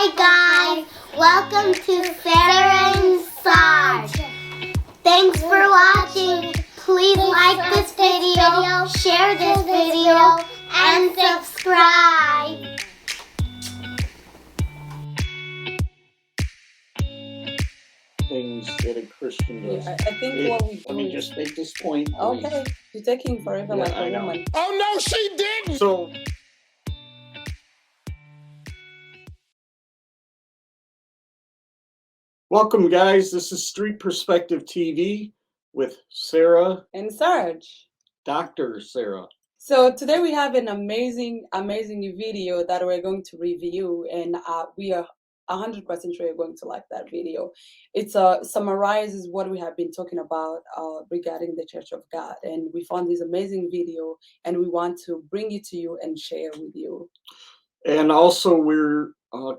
Hi guys, welcome to Sera Sarge. Thanks for watching. Please like this video, share this video, and subscribe. Things that a Christian does. Yeah, I think what we do. Let me just make this point, please. Okay, you're taking forever like a woman. Oh no, she didn't! So, welcome guys, this is Street Perspective TV with Sera and Sarge. Dr. Sera. So today we have an amazing video that we're going to review, and we are 100% sure you're going to like that video. It summarizes what we have been talking about regarding the Church of God, and we found this amazing video, and we want to bring it to you and share with you. And also we're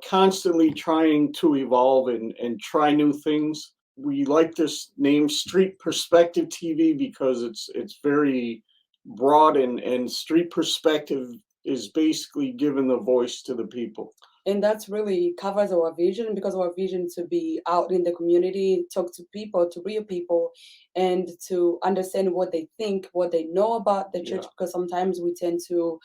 constantly trying to evolve and try new things. We like this name Street Perspective TV because it's very broad, and Street Perspective is basically giving the voice to the people. And that's really covers our vision, because our vision to be out in the community, talk to people, to real people, and to understand what they think, what they know about the church, because sometimes we tend to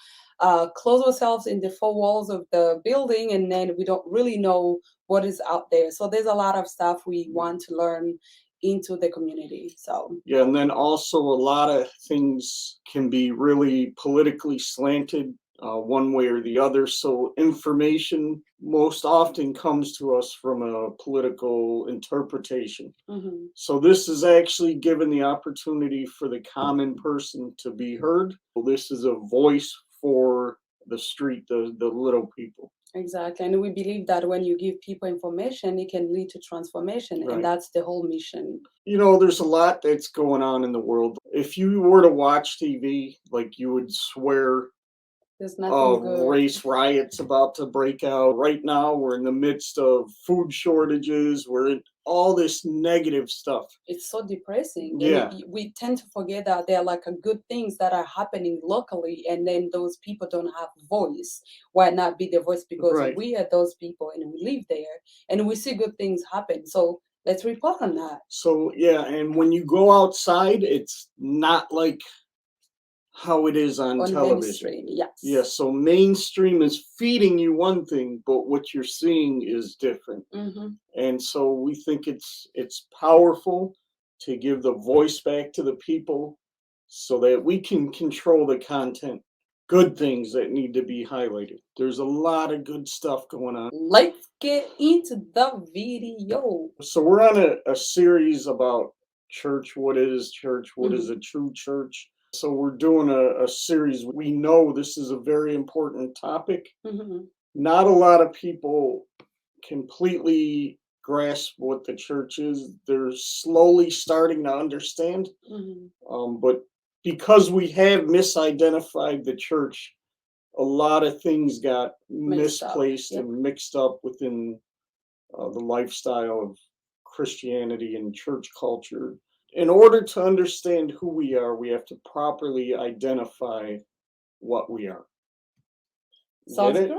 close ourselves in the four walls of the building, and then we don't really know what is out there. So there's a lot of stuff we want to learn into the community. So yeah, and then also a lot of things can be really politically slanted one way or the other. So information most often comes to us from a political interpretation. Mm-hmm. So this is actually given the opportunity for the common person to be heard. This is a voice for the street, the little people. Exactly. And we believe that when you give people information, it can lead to transformation. Right. And that's the whole mission. You know, there's a lot that's going on in the world. If you were to watch TV, like, you would swear there's nothing good. Race riots about to break out. Right now, we're in the midst of food shortages. We're in all this negative stuff. It's so depressing. Yeah. And we tend to forget that there are like good things that are happening locally, and then those people don't have voice. Why not be the voice? Because we are those people and we live there and we see good things happen. So let's report on that. So yeah, and when you go outside, it's not like how it is on television. Mainstream, yes. Yeah, so mainstream is feeding you one thing, but what you're seeing is different. Mm-hmm. And so we think it's powerful to give the voice back to the people so that we can control the content. Good things that need to be highlighted. There's a lot of good stuff going on. Let's get into the video. So we're on a series about church. What is church? What is a true church? So we're doing a series. We know this is a very important topic. Mm-hmm. Not a lot of people completely grasp what the church is. They're slowly starting to understand. Mm-hmm. But because we have misidentified the church, a lot of things got misplaced and mixed up within the lifestyle of Christianity and church culture. In order to understand who we are, we have to properly identify what we are. Sounds great.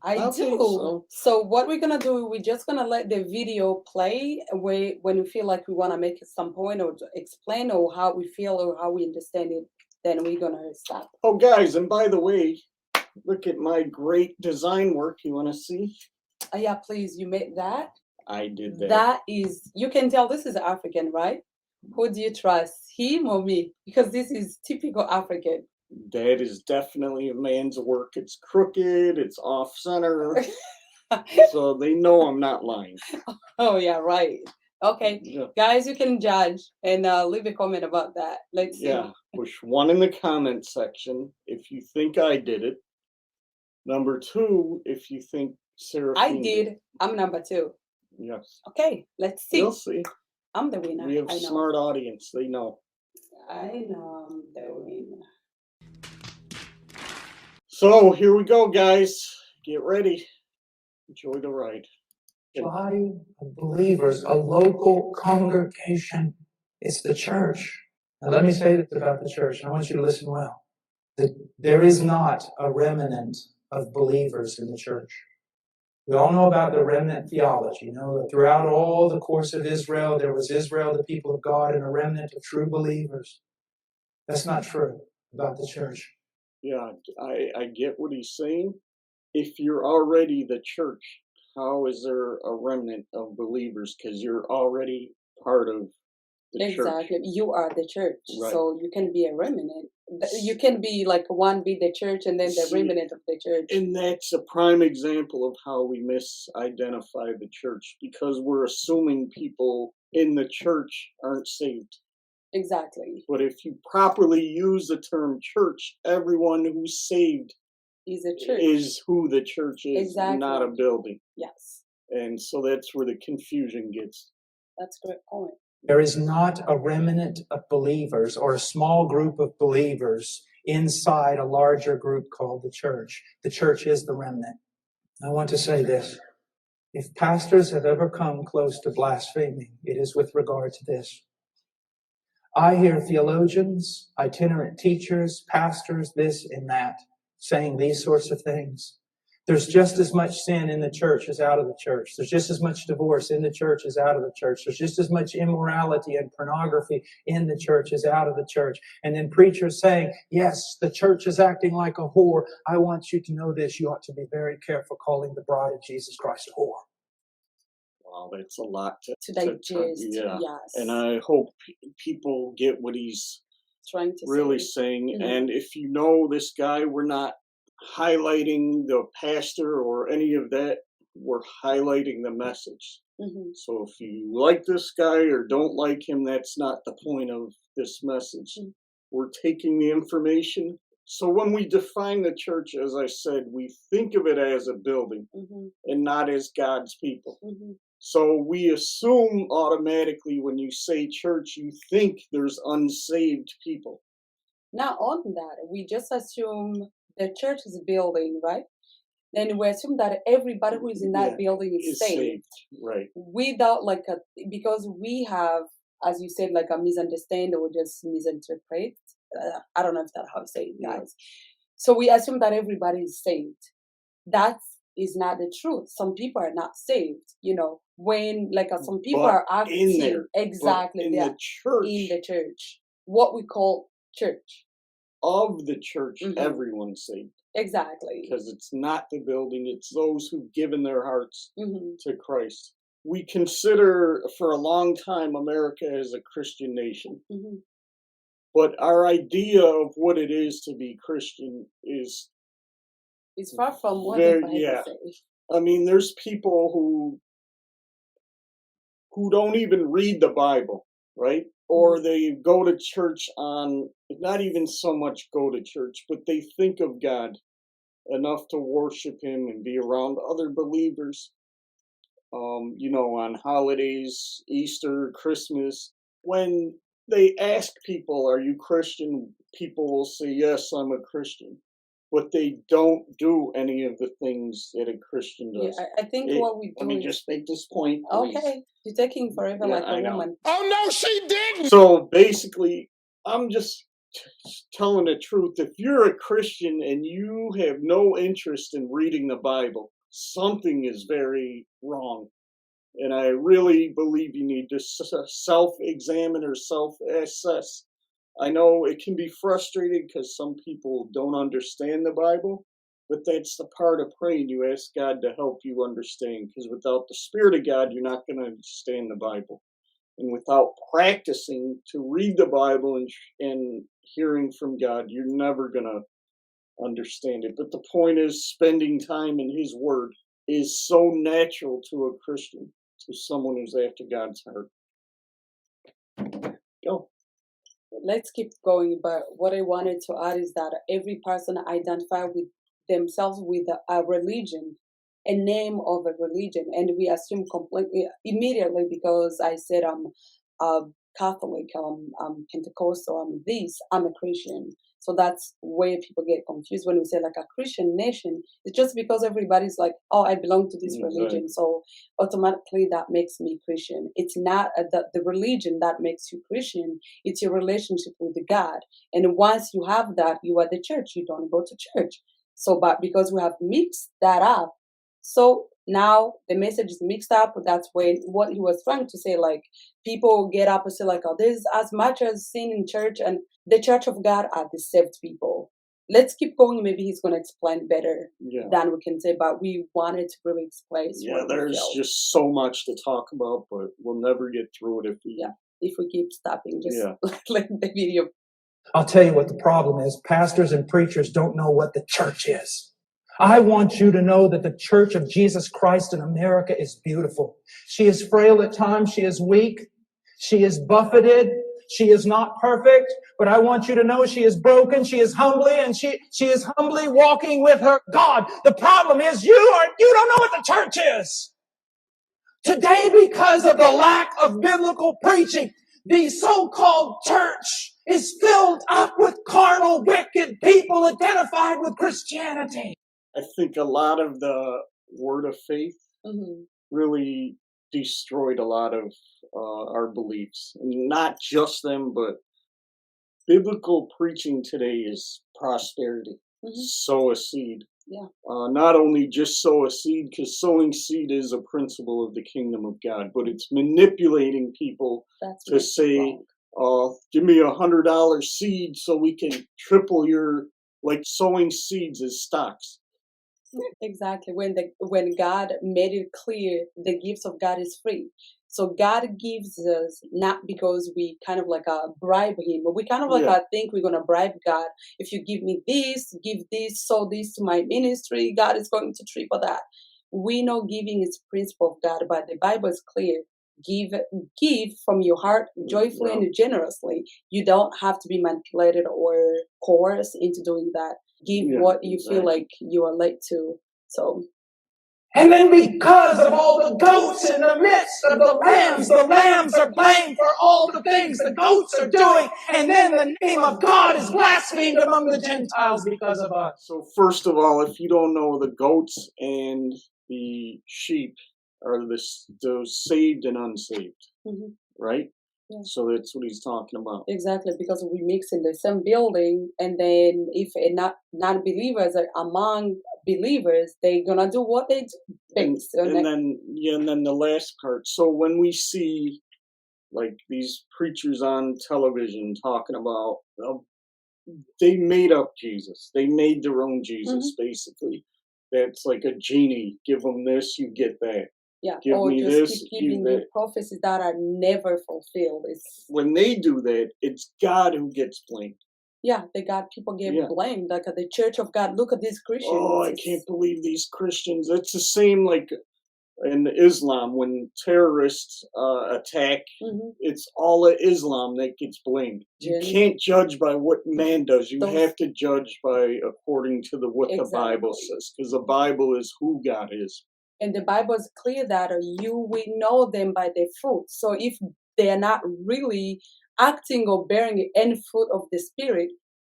I do. So what we're going to do, we're just going to let the video play when we feel like we want to make some point or explain or how we feel or how we understand it, then we're going to stop. Oh, guys, and by the way, look at my great design work. You want to see? Yeah, please. You made that? I did that. That is, you can tell this is African, right? Who do you trust, him or me? Because this is typical African. That is definitely a man's work. It's crooked, it's off center. So they know I'm not lying. Oh, yeah, right. Okay, yeah. Guys, you can judge and leave a comment about that. Let's see. Yeah, push 1 in the comment section if you think I did it. Number 2, if you think Sarah. I did. I'm number 2. Yes. Okay, let's see. You'll see. I'm the winner. We have a smart audience. They know. I know I'm the winner. So here we go, guys. Get ready. Enjoy the ride. Body of believers, a local congregation. It's the church. Now let me say this about the church. I want you to listen well. There is not a remnant of believers in the church. We all know about the remnant theology. You know, that throughout all the course of Israel, there was Israel, the people of God, and a remnant of true believers. That's not true about the church. Yeah, I get what he's saying. If you're already the church, how is there a remnant of believers? Because you're already part of the church. Exactly. You are the church. Right. So you can be a remnant. You can be like one be the church and then the See, remnant of the church. And that's a prime example of how we misidentify the church, because we're assuming people in the church aren't saved. Exactly. But if you properly use the term church, everyone who's saved He's a church. is who the church is, Exactly. not a building. Yes. And so that's where the confusion gets. That's a great point. There is not a remnant of believers or a small group of believers inside a larger group called the church. The church is the remnant. I want to say this. If pastors have ever come close to blaspheming, it is with regard to this. I hear theologians, itinerant teachers, pastors, this and that, saying these sorts of things. There's just as much sin in the church as out of the church. There's just as much divorce in the church as out of the church. There's just as much immorality and pornography in the church as out of the church. And then preachers saying, yes, the church is acting like a whore. I want you to know this. You ought to be very careful calling the bride of Jesus Christ a whore. Wow, that's a lot To digest. yeah. Yes. And I hope people get what he's Trying to really say. saying. Mhm. And if you know this guy, we're not highlighting the pastor or any of that. We're highlighting the message. Mhm. So if you like this guy or don't like him, that's not the point of this message. Mhm. We're taking the information. So when we define the church, as I said, we think of it as a building Mhm. and not as God's people. Mhm. So we assume automatically when you say church, you think there's unsaved people. Not only that, we just assume the church is a building, right? Then we assume that everybody who is in that Yeah, building is saved. Right. Without because we have, as you said, like a misunderstand or just misinterpret. I don't know if that's how to say it, Yeah. guys. So we assume that everybody is saved. That is not the truth. Some people are not saved. You know, when some people But are acting in there, exactly but in yeah, the church, in the church, what we call church. of the church, Mhm. everyone's saved. Exactly. Because it's not the building, it's those who've given their hearts Mhm. to Christ. We consider for a long time America as a Christian nation. Mhm. But our idea of what it is to be Christian is It's far from what very, the Bible yeah. says. I mean, there's people who don't even read the Bible, right? Or they go to church on, not even so much go to church, but they think of God enough to worship him and be around other believers, on holidays, Easter, Christmas. When they ask people, are you Christian? People will say, yes, I'm a Christian. But they don't do any of the things that a Christian Yeah, does. I think what we do Let me is just make this point, please. okay. You're taking forever Yeah, like a I know. woman. Oh no, she didn't. So basically, I'm just telling the truth. If you're a Christian and you have no interest in reading the Bible, something is very wrong. And I really believe you need to self-examine or self-assess. I know it can be frustrating because some people don't understand the Bible, but that's the part of praying. You ask God to help you understand, because without the Spirit of God, you're not going to understand the Bible. And without practicing to read the Bible and hearing from God, you're never going to understand it. But the point is, spending time in His Word is so natural to a Christian, to someone who's after God's heart. Go. Let's keep going. But what I wanted to add is that every person identify with themselves with a religion, a name of a religion, and we assume completely immediately because I said I'm Catholic, I'm Pentecostal, I'm a Christian. So that's where people get confused when we say like a Christian nation. It's just because everybody's like, oh, I belong to this religion, so automatically that makes me Christian. It's not the religion that makes you Christian. It's your relationship with God. And once you have that, you are the church. You don't go to church. So, but because we have mixed that up, so Now the message is mixed up. That's when what he was trying to say, like people get up and say like, oh, there's as much as sin in church, and the church of God are the saved people. Let's keep going. Maybe he's going to explain better than we can say, but we wanted to really explain. Yeah, there's just so much to talk about, but we'll never get through it if we keep stopping, just like the video. I'll tell you what the problem is. Pastors and preachers don't know what the church is. I want you to know that the Church of Jesus Christ in America is beautiful. She is frail at times. She is weak. She is buffeted. She is not perfect. But I want you to know she is broken. She is humbly, and she is humbly walking with her God. The problem is you don't know what the church is. Today, because of the lack of biblical preaching, the so-called church is filled up with carnal, wicked people identified with Christianity. I think a lot of the word of faith really destroyed a lot of our beliefs. And not just them, but biblical preaching today is prosperity. Sow a seed. Not only just sow a seed, because sowing seed is a principle of the kingdom of God, but it's manipulating people to say, give me $100 seed so we can triple your, like sowing seeds as stocks. Exactly. When God made it clear the gifts of God is free. So God gives us not because we kind of like bribe him, but we kind of like think we're gonna bribe God. If you give me this, give this, sow this to my ministry, God is going to triple that. We know giving is the principle of God, but the Bible is clear. Give from your heart joyfully and generously. You don't have to be manipulated or coerced into doing that. Give what you feel like you are led to. So, and then because of all the goats in the midst of the lambs are blamed for all the things the goats are doing, and then the name of God is blasphemed among the Gentiles because of us. So first of all, if you don't know, the goats and the sheep are those saved and unsaved, right? Yeah. So that's what he's talking about. Exactly, because we mix in the same building, and then if non-believers are among believers, they're gonna do what they do. And then the last part. So when we see like these preachers on television talking about, they made up Jesus. They made their own Jesus, basically. That's like a genie. Give them this, you get that. Yeah, give or me just this, keep giving you prophecies that are never fulfilled. When they do that, it's God who gets blamed. Yeah, people get blamed. Like the Church of God, look at these Christians. Oh, I can't believe these Christians. It's the same like in Islam when terrorists attack. It's all of Islam that gets blamed. You can't judge by what man does. You have to judge by according to what the Bible says, because the Bible is who God is. And the Bible is clear that we know them by their fruit. So if they are not really acting or bearing any fruit of the Spirit,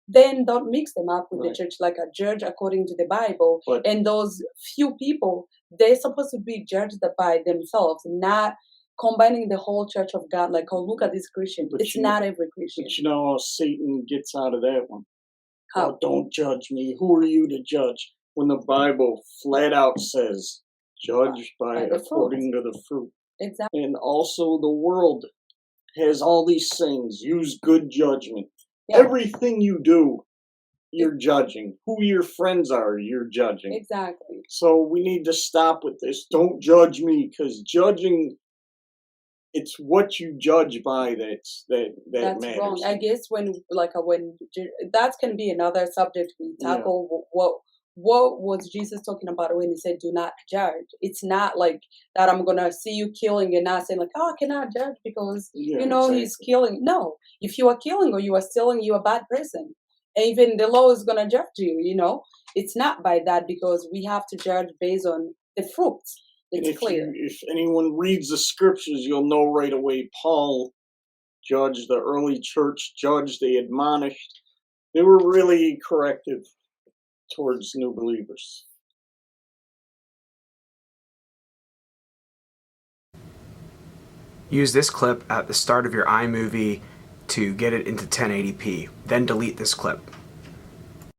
then don't mix them up with the church like a judge according to the Bible. And those few people, they're supposed to be judged by themselves, not combining the whole church of God. Like, oh, look at this Christian. It's not every Christian. But you know how Satan gets out of that one. How? Oh, don't judge me. Who are you to judge? When the Bible flat out says, judge by according to the fruit. Exactly. And also the world has all these things. Use good judgment. Everything you do, you're judging. Who your friends are, you're judging. Exactly. So we need to stop with this. Don't judge me, because judging, it's what you judge by that's matters. Wrong. I guess when that can be another subject we tackle. What was Jesus talking about when he said, do not judge? It's not like that I'm going to see you killing and not saying like, oh, I cannot judge because, he's killing. No, if you are killing or you are stealing, you're a bad person. And even the law is going to judge you, It's not by that, because we have to judge based on the fruits. It's clear. If anyone reads the scriptures, you'll know right away Paul judged the early church, they admonished. They were really corrective towards new believers. Use this clip at the start of your iMovie to get it into 1080p. Then delete this clip.